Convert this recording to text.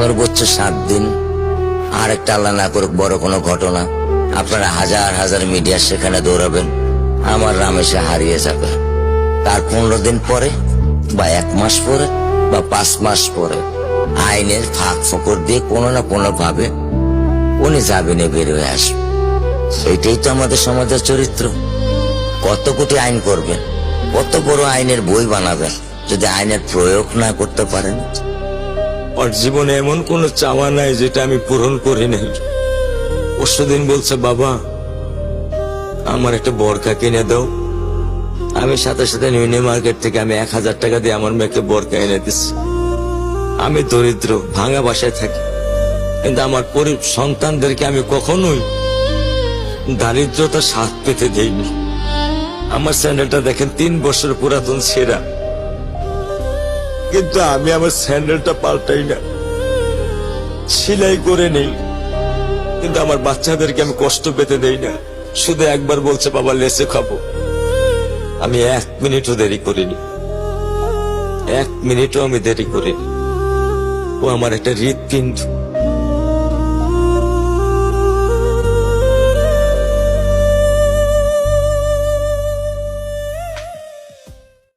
সর্বোচ্চ 7 দিন, আর একটা আল্লাহ না করুক বড় কোনো ঘটনা, আপনারা হাজার হাজার মিডিয়া সেখানে দৌড়াবেন, আমার রামেশে হারিয়ে যাবে। তার 15 দিন পরে বা 1 মাস পরে বা 5 মাস পরে আইনের ফাঁক ফোকর দিয়ে কোনো না কোনো ভাবে উনি জামিনে বের হয়ে আসবে। এটাই তো আমাদের সমাজের চরিত্র। কত কোটি আইন করবেন, কত বড় আইনের বই বানাবেন, যদি আইনের প্রয়োগ না করতে পারেন। ওর জীবনে এমন কোনো চাওয়া নাই যেটা আমি পূরণ করি নাই। পরশুদিন বলছে, বাবা আমার একটা বোরকা কিনে দাও। আমি সাথে সাথে নিউ মার্কেট থেকে আমি 1000 টাকা দিয়ে আমার মেয়েকে বোরকা এনে দিচ্ছি। আমি দরিদ্র, ভাঙা বাসায় থাকি, কিন্তু আমার সন্তানদেরকে আমি কখনোই দারিদ্রতা স্বাদ পেতে দেইনি। আমার স্যান্ডেলটা দেখেন 3 বছর পুরাতন ছেঁড়া, কিন্তু আমি আমার স্যান্ডেলটা পাল্টাই না, সেলাই করে নেই। কিন্তু আমার বাচ্চাদেরকে আমি কষ্ট পেতে দেই না। শুধু একবার বলছে, বাবা লেসে খাবো। আমি 1 মিনিটও দেরি করিনি, 1 মিনিটও আমি দেরি করিনি। ও আমার একটা হৃৎপিণ্ড।